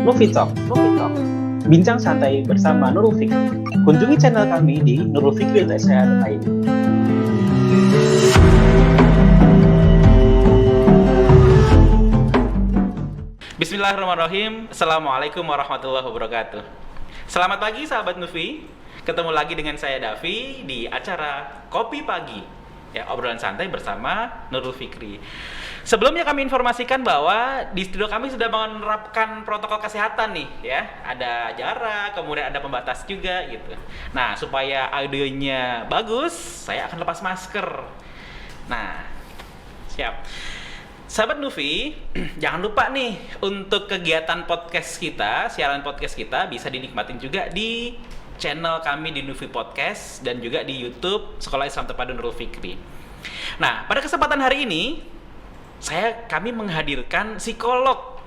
Movie Talk. Bincang santai bersama Nurul Fikri. Kunjungi channel kami di nurulfikri.id. Bismillahirrahmanirrahim. Assalamualaikum warahmatullahi wabarakatuh. Selamat pagi sahabat Nufi. Ketemu lagi dengan saya Davi di acara Kopi Pagi. Ya, obrolan santai bersama Nurul Fikri. Sebelumnya kami informasikan bahwa di studio kami sudah menerapkan protokol kesehatan nih, ya. Ada jarak, kemudian ada pembatas juga gitu. Nah, supaya audionya bagus, saya akan lepas masker. Nah, siap. Sahabat Nufi, jangan lupa nih untuk kegiatan podcast kita, siaran podcast kita bisa dinikmatin juga di channel kami di Nufi Podcast dan juga di YouTube Sekolah Islam Terpadu Nurul Fikri. Nah, pada kesempatan hari ini kami menghadirkan psikolog,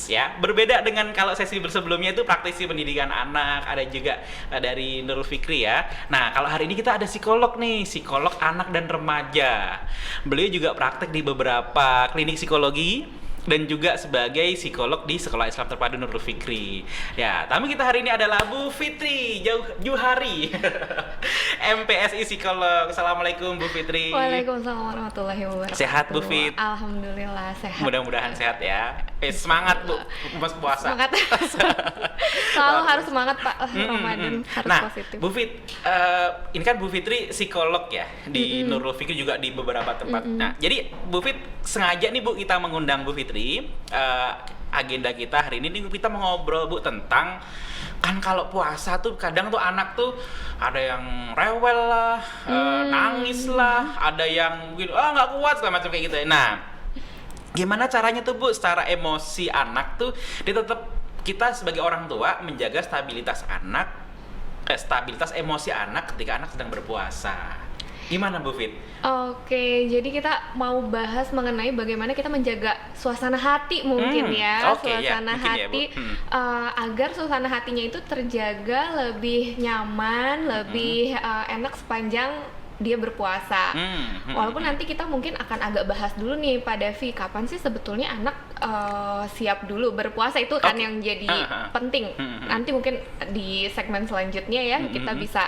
ya. Berbeda dengan kalau sesi sebelumnya itu praktisi pendidikan anak, ada juga dari Nurul Fikri ya. Nah, kalau hari ini kita ada psikolog nih, psikolog anak dan remaja. Beliau juga praktek di beberapa klinik psikologi dan juga sebagai psikolog di Sekolah Islam Terpadu Nurul Fikri. Ya, tamu kita hari ini adalah Bu Fitri Juhari, MPSI Psikolog. Assalamualaikum Bu Fitri. Waalaikumsalam warahmatullahi wabarakatuh. Sehat Bu Fit? Alhamdulillah sehat. Mudah-mudahan sehat ya. Semangat Bu, pas puasa. Semangat. Selalu harus semangat Pak. Ramadan harus nah, positif. Bu Fit, ini kan Bu Fitri psikolog ya di Nurul Fikri juga di beberapa tempat. Nah, jadi Bu Fit sengaja nih Bu kita mengundang Bu Fitri. Agenda kita hari ini kita mau ngobrol Bu tentang kan kalau puasa tuh kadang tuh anak tuh ada yang rewel lah, nangis lah, ada yang mungkin nggak kuat segala macam kayak gitu. Nah, gimana caranya tuh Bu secara emosi anak tuh dia tetap kita sebagai orang tua menjaga stabilitas emosi anak ketika anak sedang berpuasa. Gimana Bu Fit? Oke, jadi kita mau bahas mengenai bagaimana kita menjaga suasana hati mungkin suasana hati agar suasana hatinya itu terjaga lebih nyaman, lebih enak sepanjang dia berpuasa. Walaupun nanti kita mungkin akan agak bahas dulu nih Pak Davi, kapan sih sebetulnya anak siap dulu berpuasa itu kan yang jadi penting. Nanti mungkin di segmen selanjutnya ya kita bisa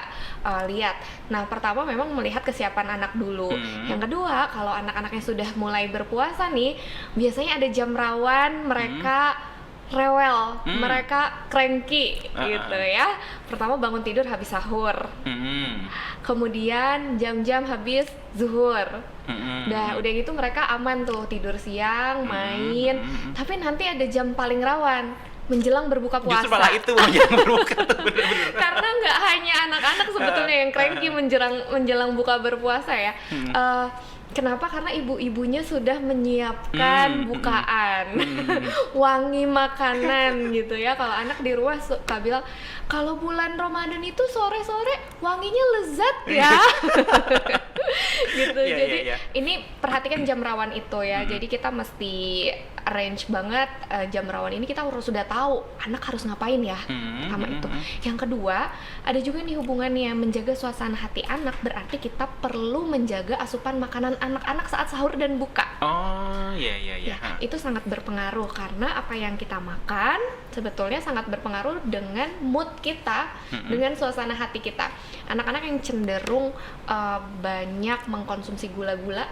lihat. Nah, pertama memang melihat kesiapan anak dulu. Yang kedua, kalau anak-anaknya sudah mulai berpuasa nih, biasanya ada jam rawan mereka rewel, mereka cranky gitu ya. Pertama bangun tidur habis sahur, kemudian jam-jam habis zuhur. Udah gitu mereka aman tuh tidur siang, main. Tapi nanti ada jam paling rawan, menjelang berbuka puasa. Justru malah itu menjelang berbuka tuh bener-bener. Karena nggak hanya anak-anak sebetulnya yang cranky menjelang buka berpuasa ya. Kenapa? Karena ibu-ibunya sudah menyiapkan bukaan, wangi makanan gitu ya. Kalau anak di rumah suka bilang, kalau bulan Ramadan itu sore-sore wanginya lezat ya. Gitu. Jadi ini perhatikan jam rawan itu ya. Jadi kita mesti arrange banget jam rawan ini, kita harus sudah tahu anak harus ngapain ya. Pertama itu. Yang kedua, ada juga nih hubungannya menjaga suasana hati anak, berarti kita perlu menjaga asupan makanan anak-anak saat sahur dan buka. Ya, itu sangat berpengaruh karena apa yang kita makan sebetulnya sangat berpengaruh dengan mood kita, dengan suasana hati kita. Anak-anak yang cenderung banyak mengkonsumsi gula-gula,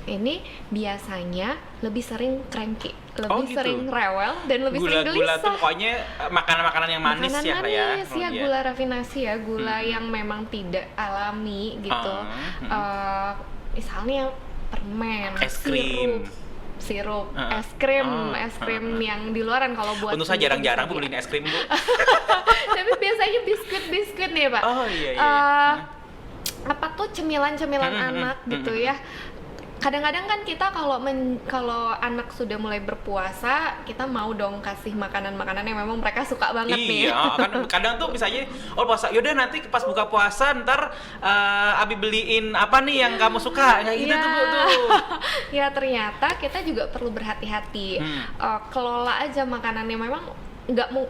ini biasanya lebih sering cranky, lebih sering rewel dan lebih sering gelisah. Gula-gula tuh pokoknya makanan-makanan yang manis ya. Gula rafinasi ya, gula yang memang tidak alami gitu. Misalnya permen, es krim, sirup, es krim yang di luaran. Kalau buat untuk saya jarang-jarang beliin es krim Bu. Tapi biasanya biskuit nih Pak. Apa tuh cemilan-cemilan anak gitu ya. Kadang-kadang kan kita kalau anak sudah mulai berpuasa, kita mau dong kasih makanan-makanan yang memang mereka suka banget nih. Iya, kan kadang tuh misalnya puasa, yaudah nanti pas buka puasa ntar Abi beliin apa nih yang kamu suka, kayak gitu tuh Bu tuh. Ya ternyata kita juga perlu berhati-hati, kelola aja makanannya. Memang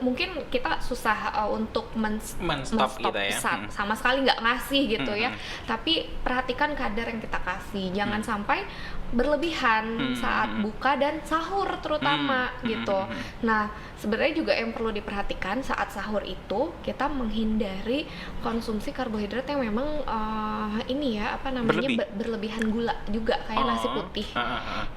mungkin kita susah untuk men-stop gitu ya. Sama sekali nggak ngasih gitu ya. Tapi perhatikan kadar yang kita kasih, jangan sampai berlebihan saat buka dan sahur terutama gitu. Nah, sebenarnya juga yang perlu diperhatikan saat sahur itu kita menghindari konsumsi karbohidrat yang memang berlebihan gula juga kayak nasi putih.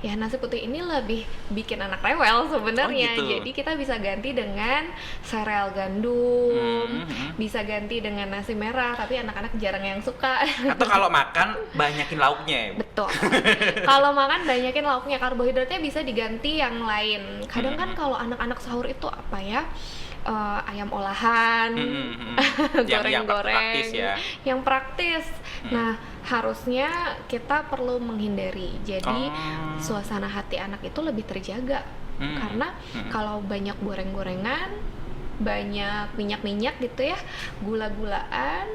Ya, nasi putih ini lebih bikin anak rewel sebenarnya. Gitu. Jadi kita bisa ganti dengan sereal gandum, bisa ganti dengan nasi merah, tapi anak-anak jarang yang suka. Atau kalau makan banyakin lauknya ya, Bu? Betul. Kalau makan banyakin lauknya, karbohidratnya bisa diganti yang lain. Kadang kan kalau anak-anak sahur itu apa ya? Ayam olahan, goreng-goreng, yang praktis. Nah, harusnya kita perlu menghindari. Jadi suasana hati anak itu lebih terjaga. Karena kalau banyak goreng-gorengan, banyak minyak-minyak gitu ya, gula-gulaan,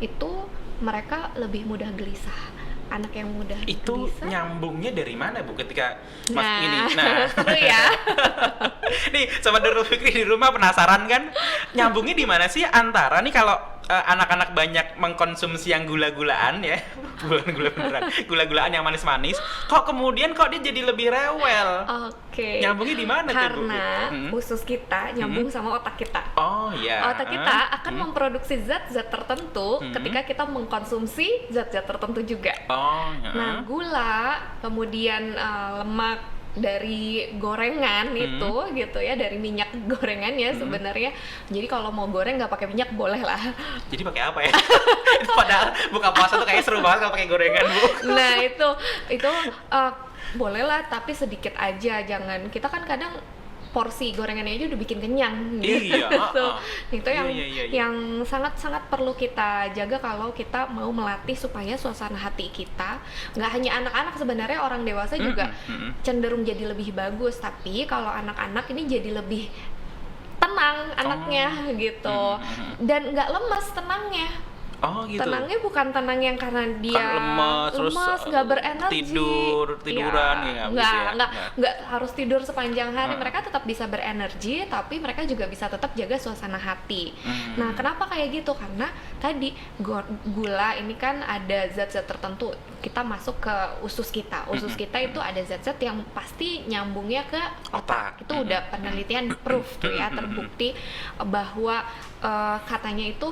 itu mereka lebih mudah gelisah. Anak yang mudah itu gelisah. Nyambungnya dari mana, Bu, ketika Mas Nah, ini? seru ya. Nih, Sobat Nurul Fikri di rumah penasaran kan? Nyambungnya di mana sih antara nih kalau anak-anak banyak mengkonsumsi yang gula-gulaan ya, gula-gulaan yang manis-manis, kok kemudian dia jadi lebih rewel? Oke. Nyambungnya di mana tuh, Bu? Karena usus kita nyambung sama otak kita. Oh iya. Otak kita akan memproduksi zat-zat tertentu ketika kita mengkonsumsi zat-zat tertentu juga. Nah, gula, kemudian lemak dari gorengan itu gitu ya, dari minyak gorengannya sebenarnya. Jadi kalau mau goreng nggak pakai minyak boleh lah. Jadi pakai apa ya? Itu padahal buka puasa tuh kayak seru banget kalau pakai gorengan, Bu. Nah, itu boleh lah, tapi sedikit aja, jangan. Kita kan kadang porsi gorengannya aja udah bikin kenyang gitu. Iya, itu yang sangat-sangat perlu kita jaga kalau kita mau melatih supaya suasana hati kita, nggak hanya anak-anak, sebenarnya orang dewasa juga cenderung jadi lebih bagus, tapi kalau anak-anak ini jadi lebih tenang anaknya gitu, dan nggak lemas tenangnya. Gitu. Tenangnya bukan tenang yang karena dia lemas, nggak berenergi, tiduran nggak harus tidur sepanjang hari. Mereka tetap bisa berenergi, tapi mereka juga bisa tetap jaga suasana hati. Nah, kenapa kayak gitu? Karena tadi gula ini kan ada zat-zat tertentu, kita masuk ke usus kita. Usus kita itu ada zat-zat yang pasti nyambungnya ke otak. Itu udah penelitian proof tuh ya, terbukti bahwa katanya itu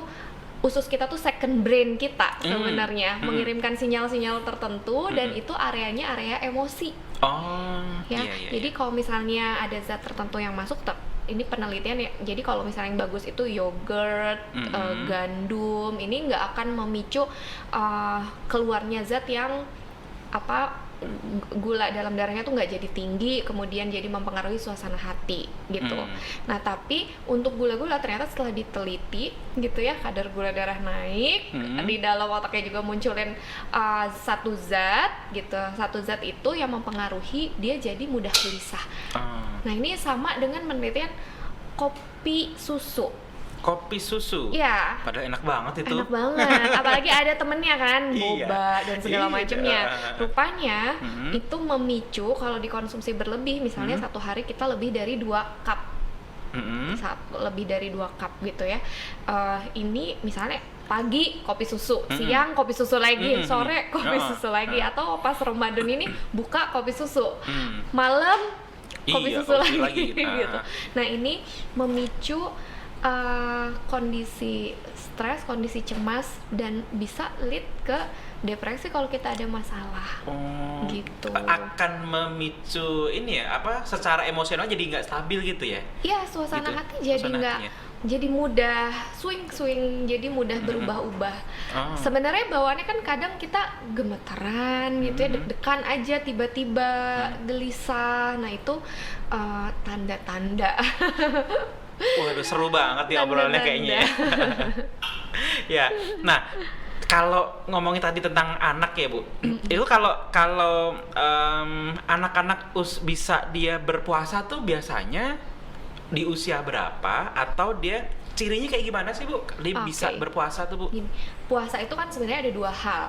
usus kita tuh second brain kita sebenarnya, mengirimkan sinyal-sinyal tertentu, dan itu areanya area emosi. Jadi kalau misalnya ada zat tertentu yang masuk, ini penelitian ya, jadi kalau misalnya yang bagus itu yogurt, gandum, ini nggak akan memicu keluarnya zat yang gula dalam darahnya tuh nggak jadi tinggi, kemudian jadi mempengaruhi suasana hati gitu. Nah, tapi untuk gula-gula ternyata setelah diteliti gitu ya, kadar gula darah naik, di dalam otaknya juga munculin satu zat gitu. Satu zat itu yang mempengaruhi dia jadi mudah gelisah. Nah, ini sama dengan penelitian kopi susu. Kopi susu? Iya. Padahal enak banget itu. Enak banget, apalagi ada temennya kan, boba dan segala macamnya. Rupanya itu memicu kalau dikonsumsi berlebih, misalnya satu hari kita lebih dari 2 cup. Lebih dari 2 cup gitu ya. Ini misalnya pagi kopi susu, siang kopi susu lagi, sore kopi susu lagi, atau pas Ramadan ini buka kopi susu, malam kopi susu lagi gitu. Nah, ini memicu kondisi stres, kondisi cemas, dan bisa lead ke depresi kalau kita ada masalah. Gitu. Akan memicu ini ya, secara emosional jadi nggak stabil gitu ya? Iya, suasana hati jadi nggak, jadi mudah swing, jadi mudah berubah-ubah. Sebenarnya bawaannya kan kadang kita gemeteran gitu ya, deg-degan aja, tiba-tiba gelisah. Nah, itu tanda-tanda. Waduh, seru banget ya obrolannya kayaknya ya. Ya, nah kalau ngomongin tadi tentang anak ya, Bu, itu kalau anak-anak bisa dia berpuasa tuh biasanya di usia berapa, atau dia cirinya kayak gimana sih, Bu? Dia bisa berpuasa tuh, Bu? Gini, puasa itu kan sebenarnya ada 2 hal.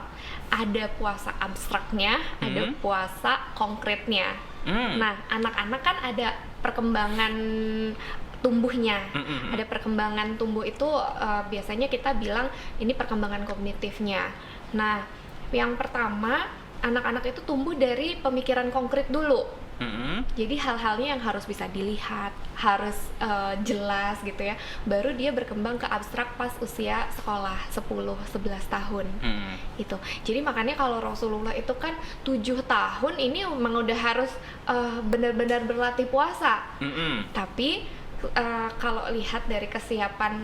Ada puasa abstraknya, ada puasa konkretnya. Nah, anak-anak kan ada perkembangan tumbuhnya. Ada perkembangan tumbuh itu biasanya kita bilang ini perkembangan kognitifnya. Nah, yang pertama, anak-anak itu tumbuh dari pemikiran konkret dulu. Jadi hal-halnya yang harus bisa dilihat, harus jelas gitu ya. Baru dia berkembang ke abstrak pas usia sekolah 10-11 tahun. Itu. Jadi makanya kalau Rasulullah itu kan 7 tahun ini memang udah harus benar-benar berlatih puasa. Tapi kalau lihat dari kesiapan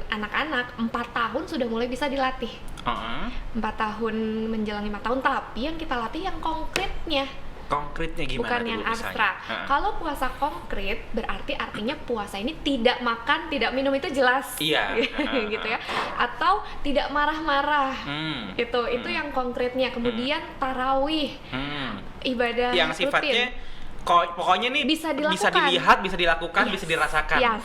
anak-anak, 4 tahun sudah mulai bisa dilatih. 4 tahun menjelang 5 tahun, tapi yang kita latih yang konkretnya gimana? Bukan yang abstrak. Kalau puasa konkret berarti artinya puasa ini tidak makan, tidak minum, itu jelas. Iya. Gitu ya. Atau tidak marah-marah. Itu yang konkretnya. Kemudian tarawih. Ibadah yang sifatnya rutin. Pokoknya nih bisa dilihat, bisa dilakukan, bisa dirasakan.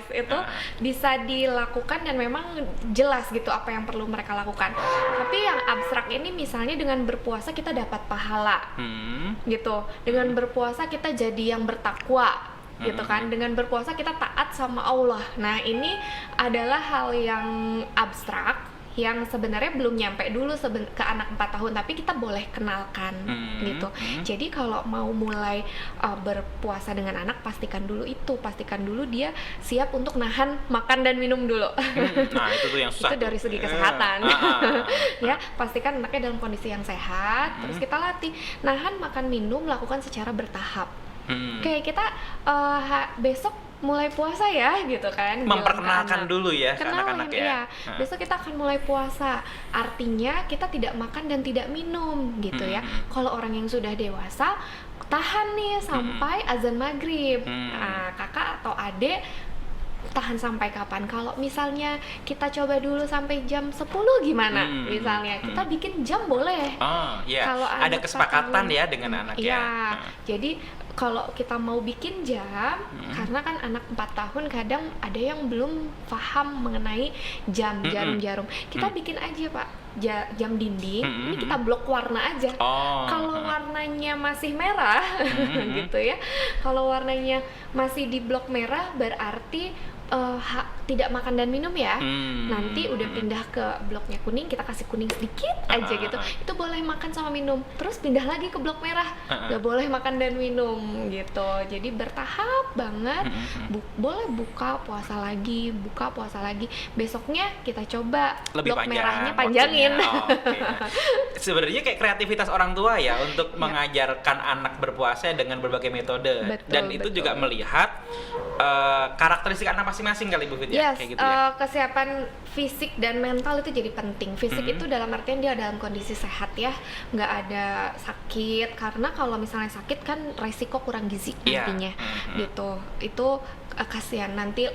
Itu bisa dilakukan dan memang jelas gitu apa yang perlu mereka lakukan. Tapi yang abstrak ini misalnya dengan berpuasa kita dapat pahala, gitu. Dengan berpuasa kita jadi yang bertakwa, gitu kan. Dengan berpuasa kita taat sama Allah. Nah, ini adalah hal yang abstrak yang sebenarnya belum nyampe dulu ke anak 4 tahun, tapi kita boleh kenalkan gitu. Jadi kalau mau mulai berpuasa dengan anak, pastikan dulu dia siap untuk nahan makan dan minum dulu. Nah, itu tuh yang susah. Itu dari segi kesehatan. Ya, pastikan anaknya dalam kondisi yang sehat, terus kita latih nahan makan minum, lakukan secara bertahap. Kayak kita besok mulai puasa ya gitu kan, memperkenalkan dulu ya ke anak-anak ya. Iya. Besok kita akan mulai puasa, artinya kita tidak makan dan tidak minum gitu ya. Kalau orang yang sudah dewasa tahan nih sampai azan maghrib. Nah, kakak atau adik tahan sampai kapan? Kalau misalnya kita coba dulu sampai jam 10 gimana? Misalnya kita bikin jam boleh. Kalau ada kesepakatan ya dengan anak ya. Jadi kalau kita mau bikin jam, karena kan anak 4 tahun kadang ada yang belum paham mengenai jam, jarum. Kita bikin aja Pak, jam dinding, ini kita blok warna aja. Kalau warnanya masih merah, gitu ya. Kalau warnanya masih di blok merah berarti tidak makan dan minum ya. Nanti udah pindah ke bloknya kuning, kita kasih kuning sedikit aja gitu. Itu boleh makan sama minum. Terus pindah lagi ke blok merah, nggak boleh makan dan minum gitu. Jadi bertahap banget. Boleh buka puasa lagi. Besoknya kita coba lebih blok panjang, merahnya panjangin. Sebenarnya kayak kreativitas orang tua ya untuk mengajarkan anak berpuasa dengan berbagai metode. Dan itu juga melihat karakteristik anak masing-masing kali Bu Fit ya, kayak gitu ya. Kesiapan fisik dan mental itu jadi penting. Fisik itu dalam artian dia dalam kondisi sehat ya, nggak ada sakit, karena kalau misalnya sakit kan resiko kurang gizi nantinya gitu. Itu kasihan nanti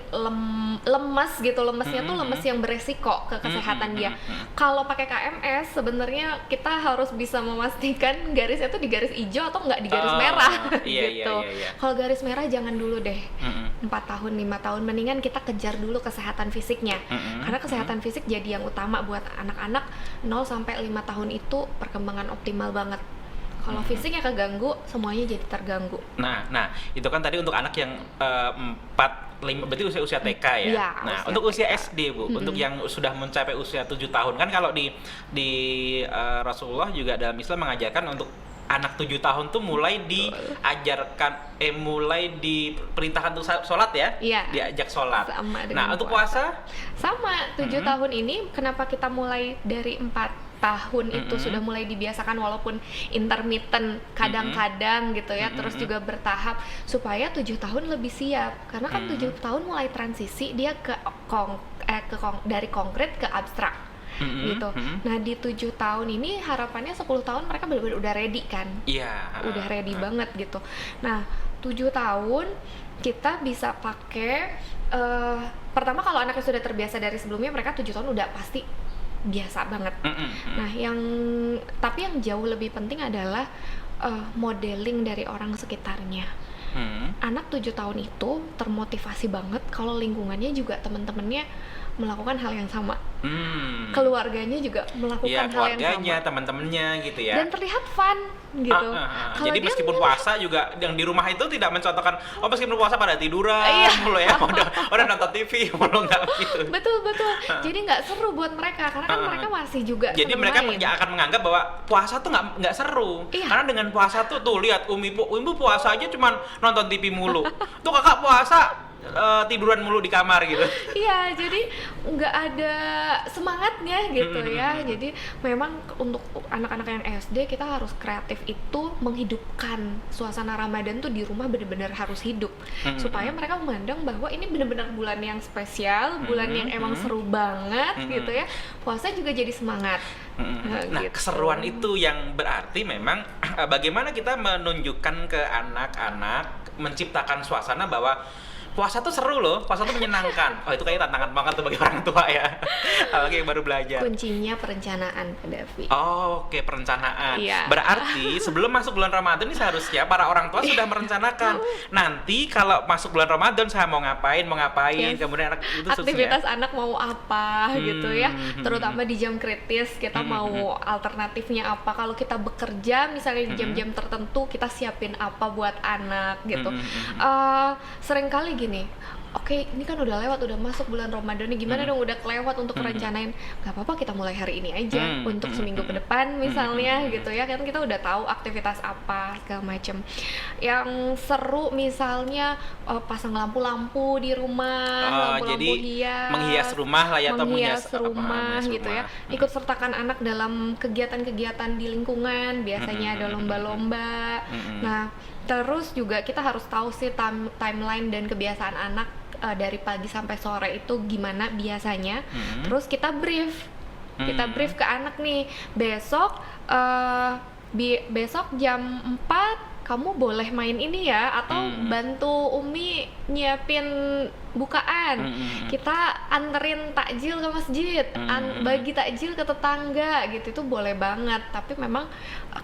lemes gitu. Lemesnya tuh lemes yang beresiko ke kesehatan dia. Kalau pakai KMS sebenarnya kita harus bisa memastikan garisnya tuh di garis hijau atau nggak di garis merah gitu. Kalau garis merah jangan dulu deh. 4 tahun, 5 tahun mendingan kita kejar dulu kesehatan fisiknya. Karena kesehatan fisik jadi yang utama buat anak-anak 0 sampai 5 tahun itu perkembangan optimal banget. Kalau fisiknya keganggu, semuanya jadi terganggu. Nah, itu kan tadi untuk anak yang 4, 5, berarti usia TK ya. Ya, nah, untuk usia SD Bu, untuk yang sudah mencapai usia 7 tahun kan kalau di Rasulullah juga dalam Islam mengajarkan untuk anak 7 tahun tuh mulai diajarkan, mulai diperintahkan untuk sholat ya, diajak sholat. Nah, untuk puasa? Sama, 7 tahun ini kenapa kita mulai dari 4 tahun itu sudah mulai dibiasakan walaupun intermittent kadang-kadang gitu ya, terus juga bertahap supaya 7 tahun lebih siap. Karena kan 7 tahun mulai transisi dia dari konkret ke abstrak. Gitu. Nah di 7 tahun ini harapannya 10 tahun mereka benar-benar udah ready kan? Udah ready banget gitu. Nah 7 tahun kita bisa pakai pertama kalau anaknya sudah terbiasa dari sebelumnya, mereka 7 tahun udah pasti biasa banget. Nah tapi yang jauh lebih penting adalah modeling dari orang sekitarnya. Anak 7 tahun itu termotivasi banget kalau lingkungannya juga teman-temannya melakukan hal yang sama. Keluarganya juga melakukan hal yang sama. Keluarganya, teman-temannya gitu ya. Dan terlihat fun gitu. Jadi meskipun puasa juga yang di rumah itu tidak mencontohkan, meskipun puasa pada tiduran mulu ya, udah nonton TV mulu, nggak gitu. Betul. Jadi nggak seru buat mereka karena kan mereka masih juga. Jadi mereka akan menganggap bahwa puasa tuh nggak seru. Karena dengan puasa tuh lihat Umi puasa aja cuman nonton TV mulu. Tuh kakak puasa tiduran mulu di kamar gitu. Iya, jadi nggak ada semangatnya gitu ya. Jadi memang untuk anak-anak yang SD kita harus kreatif itu menghidupkan suasana Ramadan tuh di rumah benar-benar harus hidup supaya mereka memandang bahwa ini benar-benar bulan yang spesial, bulan yang emang seru banget gitu ya. Puasa juga jadi semangat. Nah, gitu. Keseruan itu yang berarti memang bagaimana kita menunjukkan ke anak-anak, menciptakan suasana bahwa puasa tuh seru loh, puasa tuh menyenangkan. Itu kayaknya tantangan banget tuh bagi orang tua ya, apalagi yang baru belajar. Kuncinya perencanaan, Kak Davi. Oke, perencanaan. Iya. Berarti sebelum masuk bulan Ramadan ini seharusnya para orang tua sudah merencanakan. Nanti kalau masuk bulan Ramadan saya mau ngapain, kemudian anak itu aktivitas anak mau apa gitu ya. Terutama di jam kritis kita mau alternatifnya apa. Kalau kita bekerja misalnya di jam-jam tertentu kita siapin apa buat anak gitu. Seringkali gini, oke, ini kan udah lewat, udah masuk bulan Ramadan nih, gimana dong udah kelewat untuk rencanain. Gak apa-apa, kita mulai hari ini aja untuk seminggu ke depan misalnya gitu ya, kan kita udah tahu aktivitas apa segala macem. Yang seru misalnya pasang lampu-lampu di rumah, lampu-lampu hias, menghias rumah lah ya, atau menghias rumah gitu ya. Ikut sertakan anak dalam kegiatan-kegiatan di lingkungan, biasanya ada lomba-lomba. Nah, terus juga kita harus tahu sih timeline dan kebiasaan anak dari pagi sampai sore itu gimana biasanya. Terus kita brief ke anak nih, besok jam 4 kamu boleh main ini ya, atau bantu Umi nyiapin bukaan, kita anterin takjil ke masjid, bagi takjil ke tetangga gitu, itu boleh banget. Tapi memang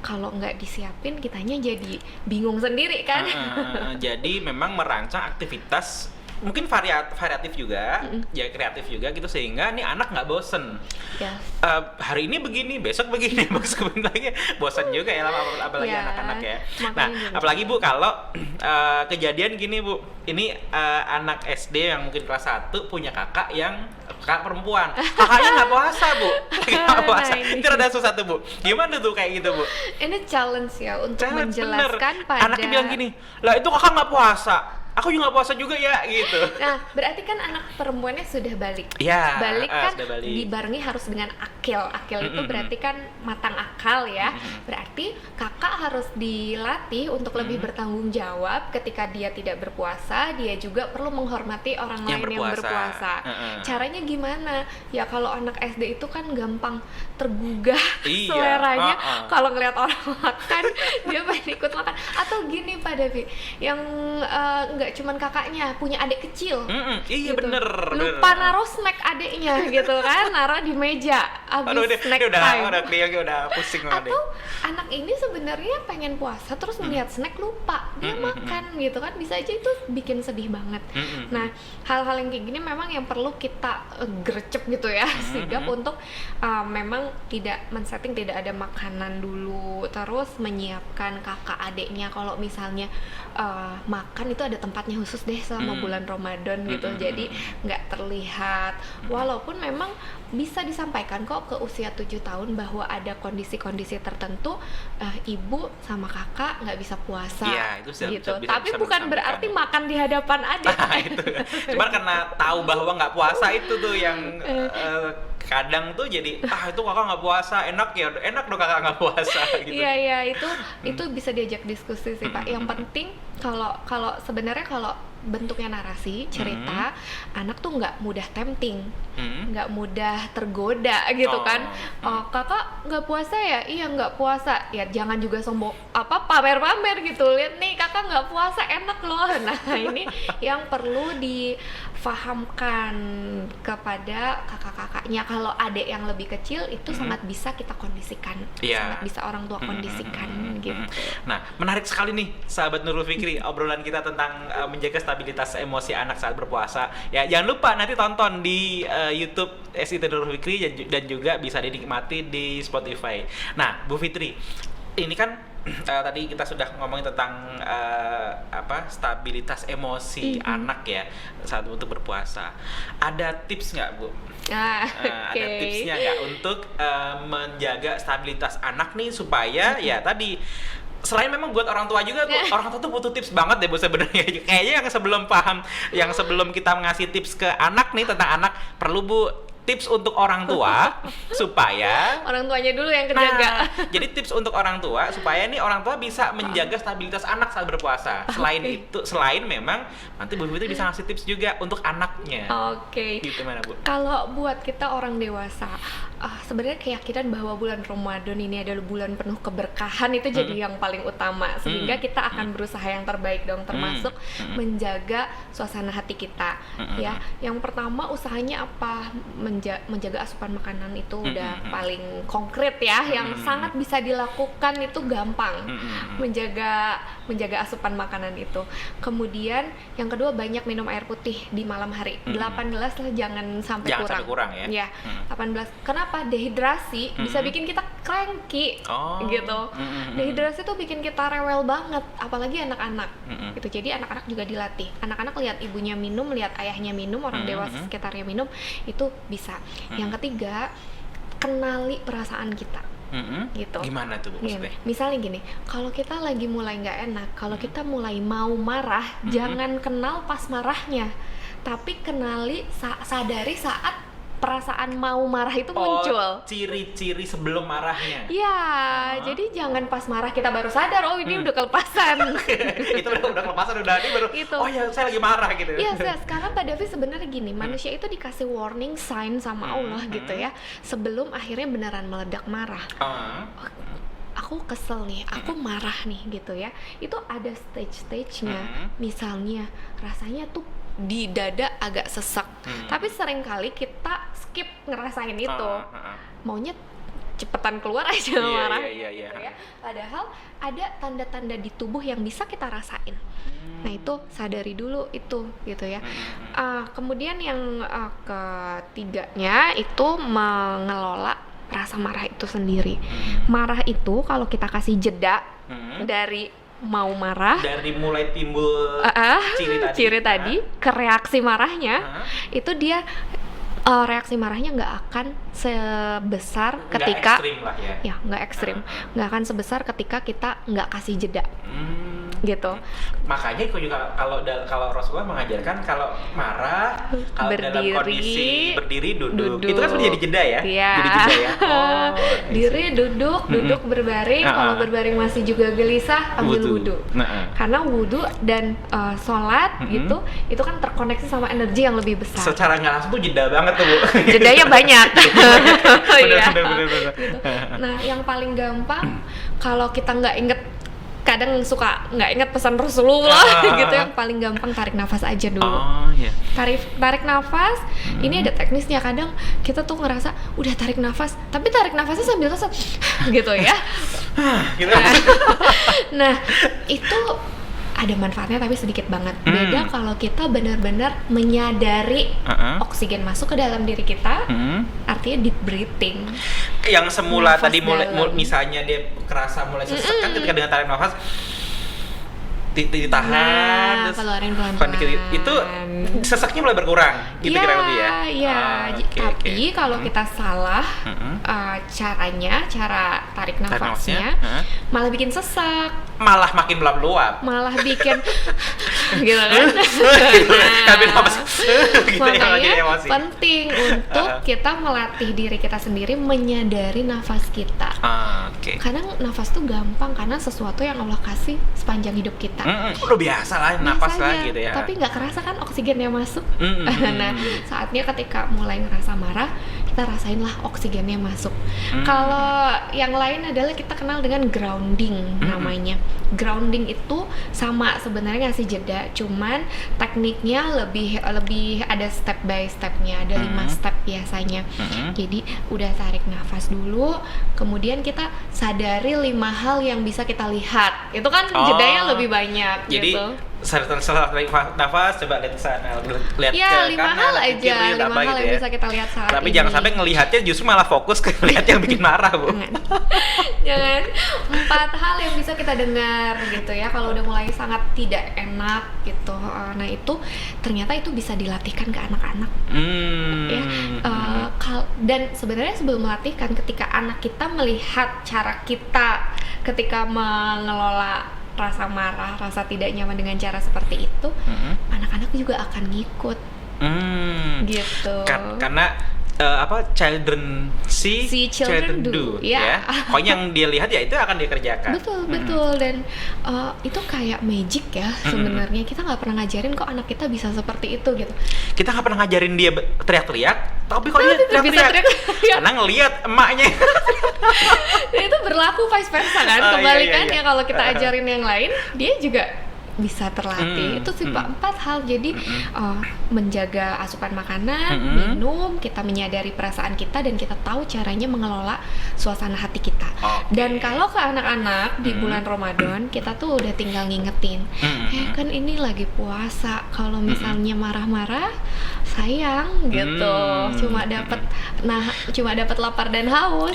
kalau nggak disiapin kitanya jadi bingung sendiri kan. Jadi memang merancang aktivitas mungkin variatif juga, ya kreatif juga gitu, sehingga nih anak nggak bosen. Hari ini begini, besok begini, besok lagi bosan juga ya, apalagi anak-anak ya. Nah, apalagi Bu kalau kejadian gini Bu, ini anak SD yang mungkin kelas 1 punya kakak perempuan, kakaknya nggak puasa Bu, nggak puasa. Itu ada sesuatu Bu, gimana tuh kayak gitu Bu? Ini challenge ya untuk menjelaskan pada anaknya bilang gini, lah itu kakak nggak puasa, aku juga nggak puasa juga ya gitu. Nah, berarti kan anak perempuannya sudah balik. Ya, balik kan balik. Dibarengi harus dengan akil. Akil itu berarti kan matang akal ya. Berarti kakak harus dilatih untuk lebih bertanggung jawab ketika dia tidak berpuasa. Dia juga perlu menghormati orang lain yang berpuasa. Caranya gimana? Ya kalau anak SD itu kan gampang tergugah seleranya. Kalau ngelihat orang makan, dia pengen ikut makan. Atau gini Pak Davi, yang nggak cuman kakaknya, punya adik kecil. Iya gitu. bener. Lupa naruh snack adiknya gitu kan, naruh di meja abis snack time. Udah pusing banget. Atau anak ini sebenarnya pengen puasa terus melihat snack lupa, dia makan gitu kan, bisa aja itu bikin sedih banget. Nah, hal-hal yang kayak gini memang yang perlu kita gercep gitu ya, sigap untuk memang tidak men-setting tidak ada makanan dulu, terus menyiapkan kakak adiknya kalau misalnya makan itu ada tempatnya khusus deh selama bulan Ramadan gitu, jadi nggak terlihat. Walaupun memang bisa disampaikan kok ke usia 7 tahun bahwa ada kondisi-kondisi tertentu ibu sama kakak nggak bisa puasa gitu. Tapi bukan berarti makan di hadapan adik. Itu. Cuman karena tahu bahwa nggak puasa itu tuh yang kadang tuh jadi itu kakak nggak puasa, enak dong kakak nggak puasa gitu. Iya itu bisa diajak diskusi sih Pak. Yang penting kalau sebenarnya kalau bentuknya narasi cerita, anak tuh nggak mudah tempting, nggak mudah tergoda gitu kan. Kakak nggak puasa ya? Iya nggak puasa. Ya jangan juga sombong pamer-pamer gitu. Lihat nih kakak nggak puasa, enak loh. Nah ini yang perlu difahamkan kepada kakak-kakaknya. Kalau adik yang lebih kecil itu sangat bisa kita kondisikan, sangat bisa orang tua kondisikan gitu. Nah menarik sekali nih sahabat Nurul Fikri, obrolan kita tentang menjaga stabilitas stabilitas emosi anak saat berpuasa. Ya, jangan lupa nanti tonton di YouTube SIT Nurul Fikri dan juga bisa dinikmati di Spotify. Nah, Bu Fitri, ini kan tadi kita sudah ngomongin tentang stabilitas emosi anak ya saat untuk berpuasa. Ada tips nggak, Bu? Ada tipsnya nggak untuk menjaga stabilitas anak nih supaya ya tadi, selain memang buat orang tua juga, orang tua tuh butuh tips banget deh Bu sebenarnya. Kayaknya yang sebelum kita ngasih tips ke anak nih tentang anak, perlu Bu tips untuk orang tua supaya orang tuanya dulu yang kejaga. Jadi tips untuk orang tua supaya nih orang tua bisa menjaga stabilitas anak saat berpuasa. Selain memang nanti Bu Fitri bisa ngasih tips juga untuk anaknya. Gitu mana Bu? Kalau buat kita orang dewasa, sebenarnya keyakinan bahwa bulan Ramadan ini adalah bulan penuh keberkahan itu jadi yang paling utama, sehingga kita akan berusaha yang terbaik dong, termasuk menjaga suasana hati kita. Ya, yang pertama usahanya apa? Menjaga asupan makanan itu udah paling konkret ya, yang sangat bisa dilakukan itu gampang. Menjaga asupan makanan itu. Kemudian yang kedua, banyak minum air putih di malam hari. 8 gelas lah, jangan sampai kurang ya. 18. Kenapa? Dehidrasi bisa bikin kita cranky gitu. Dehidrasi tuh bikin kita rewel banget, apalagi anak-anak gitu. Jadi anak-anak juga dilatih. Anak-anak lihat ibunya minum, lihat ayahnya minum, orang dewasa sekitarnya minum, itu bisa. Yang ketiga, kenali perasaan kita. Gitu. Gimana tuh Bu? Misalnya gini, kalau kita lagi mulai nggak enak, kalau kita mulai mau marah, jangan kenal pas marahnya, tapi kenali, sadari saat perasaan mau marah itu muncul. Ciri-ciri sebelum marahnya. Ya, jadi jangan pas marah kita baru sadar, oh ini udah kelepasan. Itu udah kelepasan, udah ini baru. Gitu. Oh ya, saya lagi marah gitu. Iya, sekarang Pak Davi sebenarnya gini, manusia itu dikasih warning sign sama Allah gitu ya, sebelum akhirnya beneran meledak marah. Aku kesel nih, aku marah nih gitu ya. Itu ada stage-stage-nya. Misalnya rasanya tuh di dada agak sesak, tapi seringkali kita skip ngerasain itu, maunya cepetan keluar aja marah gitu ya. Padahal ada tanda-tanda di tubuh yang bisa kita rasain. Nah itu sadari dulu itu gitu ya. Kemudian yang ketiganya itu mengelola rasa marah itu sendiri. Marah itu kalau kita kasih jeda dari mau marah, dari mulai timbul ciri tadi ke reaksi marahnya, itu dia reaksi marahnya nggak akan sebesar ketika nggak ekstrim, nggak akan sebesar ketika kita nggak kasih jeda. Gitu. Makanya itu juga kalau Rasulullah mengajarkan kalau marah, kalau dalam kondisi berdiri duduk. Itu kan sudah jadi jeda ya? Iya. Jadi jeda ya. Diri duduk berbaring. Kalau berbaring masih juga gelisah, ambil wudu. Karena wudu dan sholat gitu, itu kan terkoneksi sama energi yang lebih besar. Secara nggak langsung tuh jeda banget tuh Bu. Jedanya banyak. Bener. Gitu. Nah, yang paling gampang kalau kita nggak inget, kadang suka nggak inget pesan Rasulullah gitu, yang paling gampang tarik nafas aja dulu. Tarik nafas. Ini ada teknisnya. Kadang kita tuh ngerasa udah tarik nafas, tapi tarik nafasnya sambil kesel gitu ya. Gitu. Nah itu ada manfaatnya tapi sedikit banget. Beda kalau kita benar-benar menyadari oksigen masuk ke dalam diri kita, artinya deep breathing. Yang semula nafas tadi misalnya dia kerasa mulai sesak kan ketika dengan tarik nafas ditahan, terus keluarin pelan-pelan. Itu sesaknya mulai berkurang gitu kira lebih ya. Iya. Tapi kalau kita salah cara tarik nafasnya, malah bikin sesak. Malah makin meluap. Malah bikin gitu kan. Kabin nafas. Makanya penting untuk kita melatih diri kita sendiri menyadari nafas kita. Kadang nafas tuh gampang karena sesuatu yang Allah kasih sepanjang hidup kita. Udah biasa lah nafas lah gitu ya. Tapi nggak kerasa kan oksigennya masuk. Nah, saatnya ketika mulai ngerasa marah, kita rasainlah oksigennya masuk. Kalau yang lain adalah kita kenal dengan grounding namanya. Grounding itu sama sebenarnya ngasih jeda, cuman tekniknya lebih ada step by stepnya, ada 5 step biasanya. Jadi udah tarik nafas dulu, kemudian kita sadari 5 hal yang bisa kita lihat. Itu kan jedanya lebih banyak. Jadi gitu. setelah tarik nafas, coba lihat ke sana, lihat Ya, ke 5 kanan, hal ke aja, kiri, 5 apa hal gitu yang ya. bisa kita lihat saat Tapi ini. jangan sampai ngelihatnya justru malah fokus ke lihat yang bikin marah, Bu. Jangan 4 hal yang bisa kita dengar gitu ya kalau udah mulai sangat tidak enak gitu. Nah itu ternyata itu bisa dilatihkan ke anak-anak ya. Dan sebenarnya sebelum melatihkan, ketika anak kita melihat cara kita ketika mengelola rasa marah, rasa tidak nyaman dengan cara seperti itu, anak-anak juga akan ngikut gitu. Karena children see, children do, ya. Pokoknya yang dia lihat ya itu akan dia kerjakan. Betul. Dan itu kayak magic ya sebenarnya. Kita nggak pernah ngajarin kok anak kita bisa seperti itu gitu. Kita nggak pernah ngajarin dia teriak-teriak, tapi kok dia teriak-teriak karena ngelihat emaknya. Dan itu berlaku vice versa kan, kebalikannya. Kalau kita ajarin yang lain, dia juga bisa terlatih. Itu sih 4 hal. Jadi menjaga asupan makanan, minum, kita menyadari perasaan kita, dan kita tahu caranya mengelola suasana hati kita. Dan kalau ke anak-anak di bulan Ramadan, kita tuh udah tinggal ngingetin, kan ini lagi puasa, kalau misalnya marah-marah sayang gitu, cuma dapat lapar dan haus.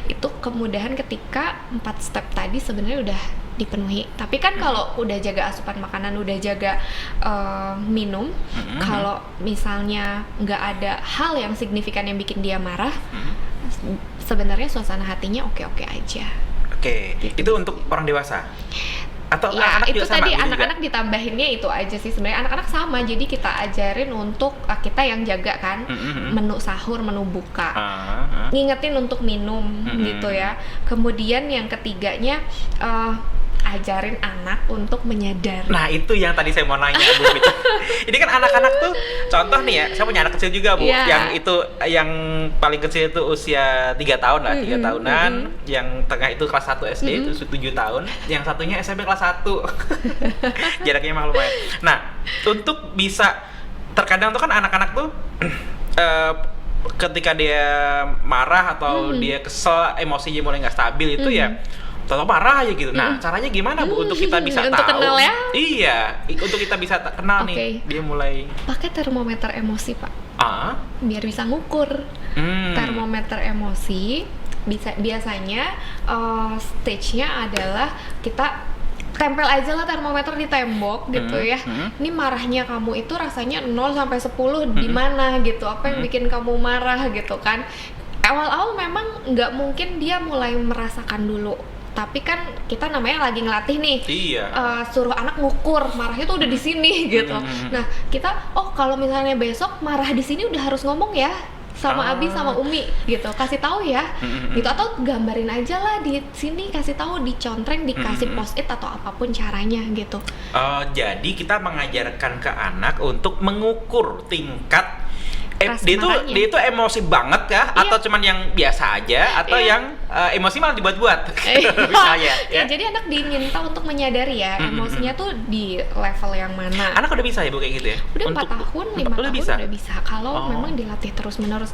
Itu kemudahan ketika 4 step tadi sebenarnya udah dipenuhi. Tapi kan kalau udah jaga asupan makanan, udah jaga minum, kalau misalnya nggak ada hal yang signifikan yang bikin dia marah, sebenarnya suasana hatinya oke-oke aja. Gitu. Itu untuk orang dewasa? Atau ya, anak-anak itu juga sama? Tadi anak-anak ditambahinnya itu aja sih sebenarnya. Anak-anak sama, jadi kita ajarin untuk kita yang jaga kan, menu sahur, menu buka, ngingetin untuk minum gitu ya. Kemudian yang ketiganya ajarin anak untuk menyadari. Nah itu yang tadi saya mau nanya, Bu. Ini kan anak-anak tuh, contoh nih ya, saya punya anak kecil juga, Bu. Yang paling kecil itu usia 3 tahun lah, 3 tahunan. Yang tengah itu kelas 1 SD, itu 7 tahun. Yang satunya SMP kelas 1. Jaraknya mah lumayan. Nah, untuk bisa, terkadang tuh kan anak-anak tuh ketika dia marah atau dia kesel, emosinya mulai nggak stabil itu ya tetap marah aja gitu. Nah, caranya gimana, Bu, untuk kita bisa untuk tahu? kenal ya? Iya, untuk kita bisa kenal nih, dia mulai pakai termometer emosi, Pak. Biar bisa ngukur. Termometer emosi biasanya stage-nya adalah kita tempel aja lah termometer di tembok gitu ya. Ini marahnya kamu itu rasanya 0 sampai 10 di mana gitu. Apa yang bikin kamu marah gitu kan. Awal-awal memang nggak mungkin dia mulai merasakan dulu. Tapi kan kita namanya lagi ngelatih nih, suruh anak ngukur marahnya tuh udah di sini gitu. Nah kita, kalau misalnya besok marah di sini udah harus ngomong ya sama Abi sama Umi gitu, kasih tahu ya, gitu, atau gambarin aja lah di sini, kasih tahu, dicontreng, dikasih post-it atau apapun caranya gitu. Jadi kita mengajarkan ke anak untuk mengukur tingkat dia itu emosi banget kah? Atau cuman yang biasa aja? Atau yang emosi malah dibuat-buat? Misalnya, ya, jadi anak diminta untuk menyadari ya emosinya tuh di level yang mana. Anak udah bisa ya, Bu, kayak gitu ya? Udah 4 tahun, 5 tahun udah bisa. Kalau memang dilatih terus-menerus.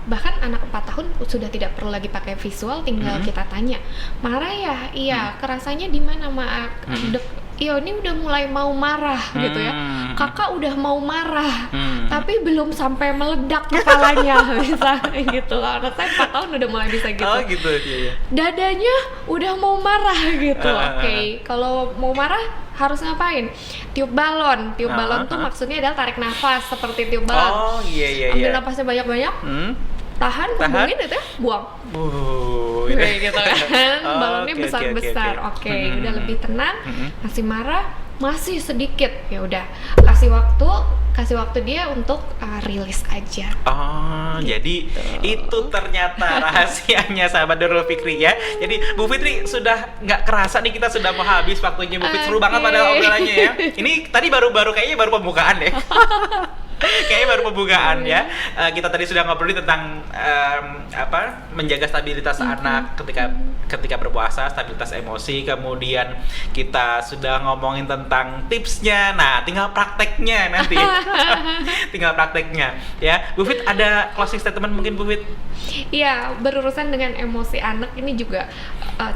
Bahkan anak 4 tahun sudah tidak perlu lagi pakai visual, tinggal kita tanya, marah ya? Iya, kerasanya di mana, Mak? Iya, ini udah mulai mau marah gitu ya. Kakak udah mau marah, tapi belum sampai meledak kepalanya, misalnya gitu. Anak saya 4 tahun udah mulai bisa gitu. Gitu, iya. Dadanya udah mau marah gitu. Kalau mau marah harus ngapain? Tiup balon. Tiup balon tuh maksudnya adalah tarik nafas seperti tiup balon. Ambil nafasnya banyak-banyak. Tahan, hubungin itu ya, buang. Gitu kan. Balonnya besar-besar. Udah lebih tenang, masih marah, masih sedikit. Ya udah, kasih waktu dia untuk rilis aja. Jadi itu ternyata rahasianya sahabat Nurul Fikri ya. Jadi Bu Fitri sudah nggak kerasa nih, kita sudah mau habis waktunya. Bu Fitri seru banget pada obrolannya ya. Ini tadi kayaknya baru pembukaan ya. Kayaknya baru pembukaan ya. Kita tadi sudah ngobrolin tentang menjaga stabilitas anak ketika berpuasa, stabilitas emosi. Kemudian kita sudah ngomongin tentang tipsnya. Nah, tinggal prakteknya nanti. Tinggal prakteknya ya. Bu Fit, ada closing statement mungkin Bu Fit? Iya, berurusan dengan emosi anak ini juga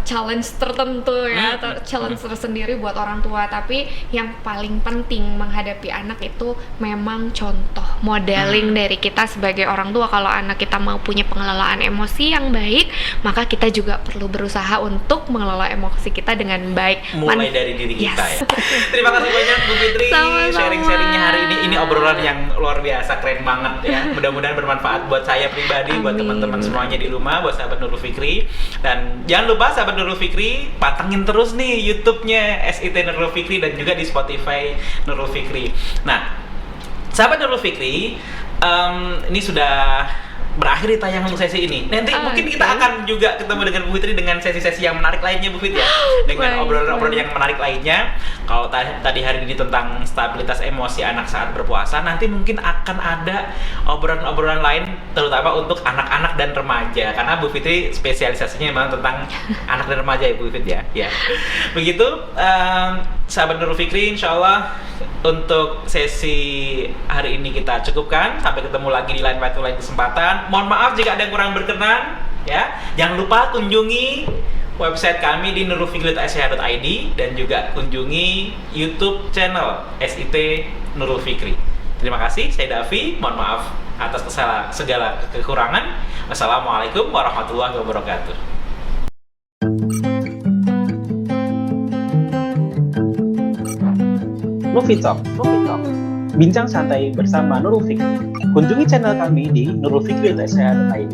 challenge tertentu ya, challenge tersendiri buat orang tua. Tapi yang paling penting menghadapi anak itu memang contoh modeling dari kita sebagai orang tua. Kalau anak kita mau punya pengelolaan emosi yang baik, maka kita juga perlu berusaha untuk mengelola emosi kita dengan baik. Mulai dari diri kita ya. Terima kasih banyak Bu Fitri sharing-sharingnya hari ini. Ini obrolan yang luar biasa, keren banget ya. Mudah-mudahan bermanfaat buat saya pribadi, buat teman-teman semuanya di rumah, buat sahabat Nurul Fikri. Dan jangan lupa sahabat Nurul Fikri, patengin terus nih YouTube-nya SIT Nurul Fikri dan juga di Spotify Nurul Fikri. Nah, sahabat Nurul Fikri, ini sudah berakhir tayangan sesi ini. Nanti mungkin kita akan juga ketemu dengan Bu Fitri dengan sesi-sesi yang menarik lainnya Bu Fit ya. Dengan obrolan-obrolan yang menarik lainnya. Kalau tadi hari ini tentang stabilitas emosi anak saat berpuasa, nanti mungkin akan ada obrolan-obrolan lain terutama untuk anak-anak dan remaja. Karena Bu Fitri spesialisasinya memang tentang anak dan remaja ya Bu Fit ya. Ya. Begitu sahabat Nurul Fikri, insyaallah untuk sesi hari ini kita cukupkan. Sampai ketemu lagi di lain waktu, lain kesempatan. Mohon maaf jika ada yang kurang berkenan ya. Jangan lupa kunjungi website kami di nurulfikri.sh.id dan juga kunjungi YouTube channel SIT Nurul Fikri. Terima kasih, saya Davi. Mohon maaf atas segala kekurangan. Wassalamualaikum warahmatullahi wabarakatuh. Nufitalk, bincang santai bersama Nurul Fikri. Kunjungi channel kami di nurulfikri.sh.id.